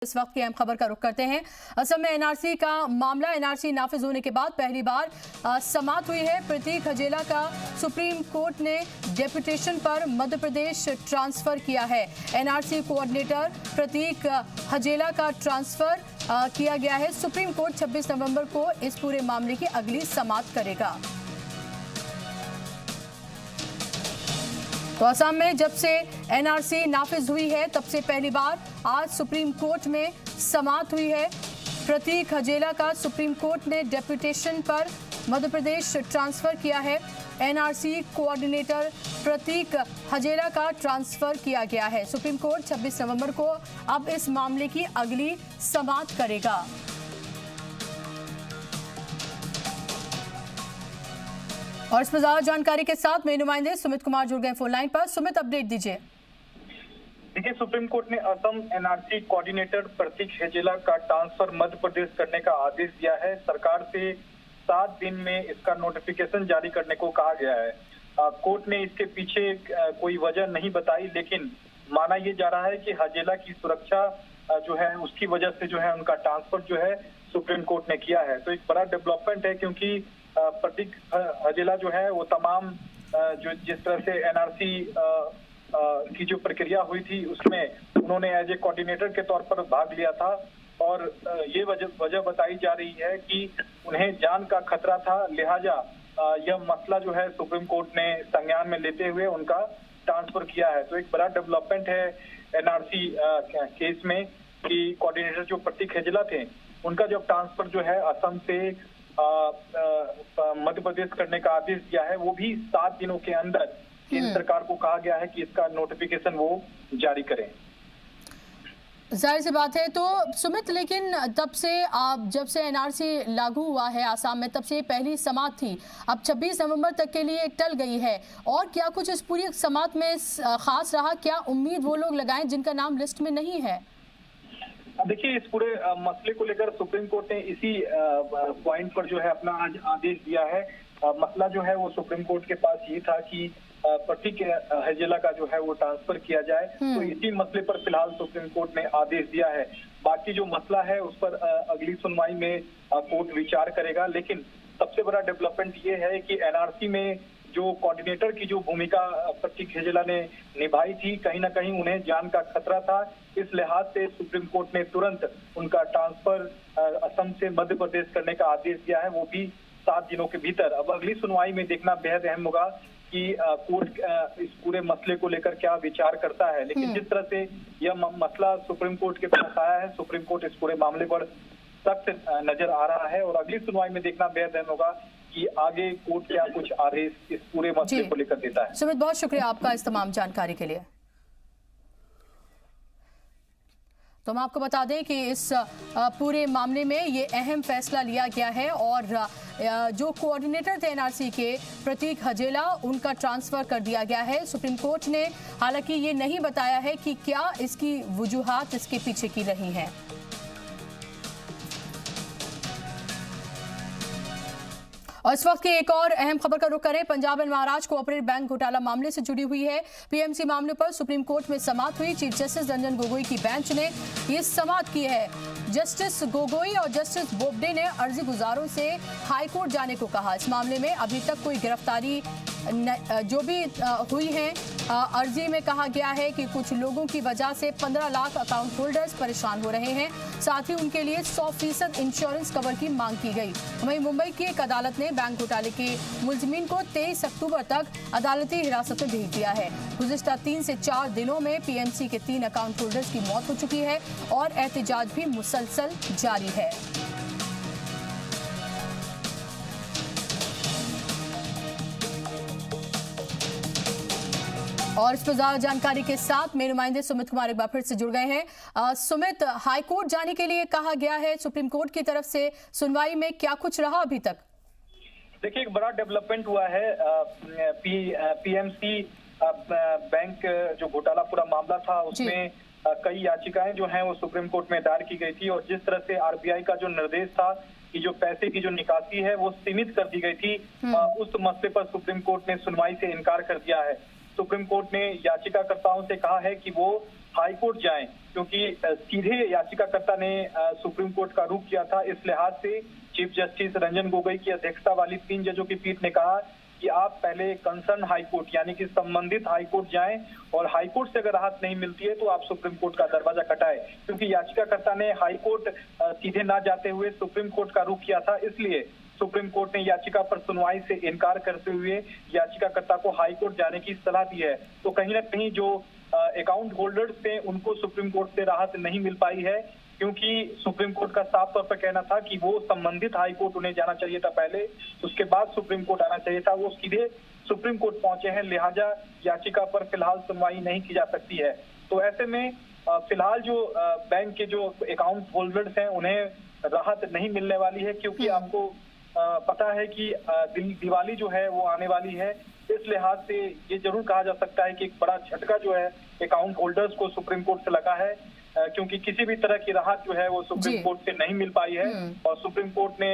इस वक्त की अहम खबर का रुख करते हैं। असम में एनआरसी का मामला, एनआरसी नाफिज होने के बाद पहली बार समाअत हुई है। प्रतीक हजेला का सुप्रीम कोर्ट ने डेपुटेशन पर मध्य प्रदेश ट्रांसफर किया है। एनआरसी कोऑर्डिनेटर प्रतीक हजेला का ट्रांसफर किया गया है। सुप्रीम कोर्ट 26 नवंबर को इस पूरे मामले की अगली समाअत करेगा। तो असम में जब से एनआरसी नाफिज हुई है तब से पहली बार आज सुप्रीम कोर्ट में समाअत हुई है। प्रतीक हजेला का सुप्रीम कोर्ट ने डेपुटेशन पर मध्य प्रदेश ट्रांसफर किया है। एनआरसी कोऑर्डिनेटर प्रतीक हजेला का ट्रांसफर किया गया है। सुप्रीम कोर्ट 26 नवंबर को अब इस मामले की अगली समाअत करेगा। और इस पर ज्यादा जानकारी के साथ मेरे नुमाइंदे सुमित कुमार जुड़ गए फोन लाइन पर। सुमित, अपडेट दीजिए। देखिए, सुप्रीम कोर्ट ने असम एनआरसी कोऑर्डिनेटर प्रतीक हजेला का ट्रांसफर मध्य प्रदेश करने का आदेश दिया है। सरकार से 7 दिन में इसका नोटिफिकेशन जारी करने को कहा गया है। कोर्ट ने इसके पीछे कोई वजह नहीं बताई, लेकिन माना यह जा रहा है कि हजेला की सुरक्षा जो है उसकी वजह से जो है उनका ट्रांसफर जो है सुप्रीम कोर्ट ने किया है। तो एक बड़ा डेवलपमेंट है, क्योंकि प्रतीक हजेला जो है वो तमाम जो जिस तरह से एनआरसी की जो प्रक्रिया हुई थी उसमें उन्होंने एज ए कोऑर्डिनेटर के तौर पर भाग लिया था, और ये वजह बताई जा रही है कि उन्हें जान का खतरा था। लिहाजा यह मसला जो है सुप्रीम कोर्ट ने संज्ञान में लेते हुए उनका ट्रांसफर किया है। तो एक बड़ा डेवलपमेंट है एनआरसी केस में कि कोऑर्डिनेटर जो प्रतीक हजेला थे उनका जब ट्रांसफर जो है असम से मध्य प्रदेश करने का आदेश दिया है, वो भी 7 दिनों के अंदर केंद्र सरकार को कहा गया है कि इसका नोटिफिकेशन वो जारी करें। जाहिर सी बात है। तो सुमित, लेकिन जब से एनआरसी लागू हुआ है आसाम में, तब से पहली समाअत थी, अब 26 नवंबर तक के लिए टल गई है। और क्या कुछ इस पूरी समाअत में खास रहा? क्या उम्मीद वो लोग लगाएं जिनका नाम लिस्ट में नहीं है? देखिए, इस पूरे मसले को लेकर सुप्रीम कोर्ट ने इसी पॉइंट पर जो है अपना आज आदेश दिया है। मसला जो है वो सुप्रीम कोर्ट के पास ये था कि प्रतीक हजेला का जो है वो ट्रांसफर किया जाए। तो इसी मसले पर फिलहाल सुप्रीम कोर्ट ने आदेश दिया है। बाकी जो मसला है उस पर अगली सुनवाई में कोर्ट विचार करेगा। लेकिन सबसे बड़ा डेवलपमेंट ये है कि एनआरसी में जो कोऑर्डिनेटर की जो भूमिका प्रतीक हजेला ने निभाई थी, कहीं ना कहीं उन्हें जान का खतरा था। इस लिहाज से सुप्रीम कोर्ट ने तुरंत उनका ट्रांसफर असम से मध्य प्रदेश करने का आदेश दिया है, वो भी 7 दिनों के भीतर। अब अगली सुनवाई में देखना बेहद अहम होगा कि कोर्ट इस पूरे मसले को लेकर क्या विचार करता है। लेकिन जिस तरह से यह मसला सुप्रीम कोर्ट के पास आया है, सुप्रीम कोर्ट इस पूरे मामले पर सख्त नजर आ रहा है, और अगली सुनवाई में देखना बेहद अहम होगा कि आगे कोर्ट क्या कुछ आदेश इस पूरे मसले को लेकर देता है। सुमित, बहुत शुक्रिया आपका इस तमाम जानकारी के लिए। तो हम आपको बता दें कि इस पूरे मामले में ये अहम फैसला लिया गया है, और जो कोऑर्डिनेटर थे एनआरसी के प्रतीक हजेला, उनका ट्रांसफर कर दिया गया है। सुप्रीम कोर्ट ने हालांकि ये नहीं बताया है कि क्या इसकी वजूहात इसके पीछे की रही हैं। और इस वक्त की एक और अहम खबर का रुख करें। Punjab and Maharashtra cooperative bank घोटाला मामले से जुड़ी हुई है। पीएमसी मामले पर सुप्रीम कोर्ट में समाअत हुई। चीफ जस्टिस रंजन गोगोई की बेंच ने ये समाअत की है। जस्टिस गोगोई और जस्टिस बोबडे ने अर्जी गुजारों से हाईकोर्ट जाने को कहा। इस मामले में अभी तक कोई गिरफ्तारी जो भी हुई है, अर्जी में कहा गया है कि कुछ लोगों की वजह से 15 लाख अकाउंट होल्डर्स परेशान हो रहे हैं। साथ ही उनके लिए 100% इंश्योरेंस कवर की मांग की गई। वहीं मुंबई की एक अदालत ने बैंक घोटाले के मुलजिमीन को 23 अक्टूबर तक अदालती हिरासत में भेज दिया है। गुज़िश्ता 3 से 4 दिनों में पीएमसी के 3 अकाउंट होल्डर्स की मौत हो चुकी है, और एहतजाज भी मुसलसल जारी है। और इस पर ज्यादा जानकारी के साथ मेरे नुमाइंदे सुमित कुमार एक बार फिर से जुड़ गए हैं। सुमित, हाईकोर्ट जाने के लिए कहा गया है सुप्रीम कोर्ट की तरफ से, सुनवाई में क्या कुछ रहा अभी तक? देखिए, एक बड़ा डेवलपमेंट हुआ है। पीएमसी बैंक जो घोटाला पूरा मामला था उसमें कई याचिकाएं जो हैं वो सुप्रीम कोर्ट में दायर की गई थी, और जिस तरह से आरबीआई का जो निर्देश था कि जो पैसे की जो निकासी है वो सीमित कर दी गई थी, उस मसले पर सुप्रीम कोर्ट ने सुनवाई से इनकार कर दिया है। सुप्रीम कोर्ट ने याचिकाकर्ताओं से कहा है कि वो हाई कोर्ट जाएं क्योंकि सीधे याचिकाकर्ता ने सुप्रीम कोर्ट का रुख किया था। इस लिहाज से चीफ जस्टिस रंजन गोगोई की अध्यक्षता वाली 3 जजों की पीठ ने कहा कि आप पहले कंसर्न हाईकोर्ट यानी कि संबंधित हाईकोर्ट जाएं और हाईकोर्ट से अगर राहत नहीं मिलती है तो आप सुप्रीम कोर्ट का दरवाजा खटाएं, क्योंकि याचिकाकर्ता ने हाईकोर्ट सीधे ना जाते हुए सुप्रीम कोर्ट का रुख किया था। इसलिए सुप्रीम कोर्ट ने याचिका पर सुनवाई से इनकार करते हुए याचिकाकर्ता को हाईकोर्ट जाने की सलाह दी है। तो कहीं ना कहीं जो अकाउंट होल्डर्स थे उनको सुप्रीम कोर्ट से राहत नहीं मिल पाई है, क्योंकि सुप्रीम कोर्ट का साफ तौर पर कहना था कि वो संबंधित हाई कोर्ट उन्हें जाना चाहिए था पहले, उसके बाद सुप्रीम कोर्ट आना चाहिए था। वो सीधे सुप्रीम कोर्ट पहुंचे हैं, लिहाजा याचिका पर फिलहाल सुनवाई नहीं की जा सकती है। तो ऐसे में फिलहाल जो बैंक के जो अकाउंट होल्डर्स हैं उन्हें राहत नहीं मिलने वाली है, क्योंकि आपको पता है कि दिवाली जो है वो आने वाली है। इस लिहाज से ये जरूर कहा जा सकता है कि एक बड़ा झटका जो है अकाउंट होल्डर्स को सुप्रीम कोर्ट से लगा है, क्योंकि किसी भी तरह की राहत जो है वो सुप्रीम कोर्ट से नहीं मिल पाई है और सुप्रीम कोर्ट ने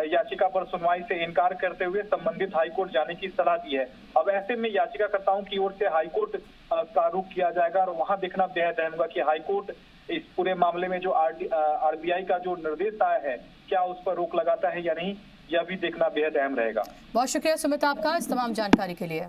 याचिका पर सुनवाई से इनकार करते हुए संबंधित हाईकोर्ट जाने की सलाह दी है। अब ऐसे में याचिकाकर्ताओं की ओर से हाईकोर्ट का रुख किया जाएगा और वहां देखना बेहद अहम होगा कि हाईकोर्ट इस पूरे मामले में जो आरबीआई का जो निर्देश आया है क्या उस पर रोक लगाता है या नहीं, यह भी देखना बेहद अहम रहेगा। बहुत शुक्रिया सुमित आपका इस तमाम जानकारी के लिए।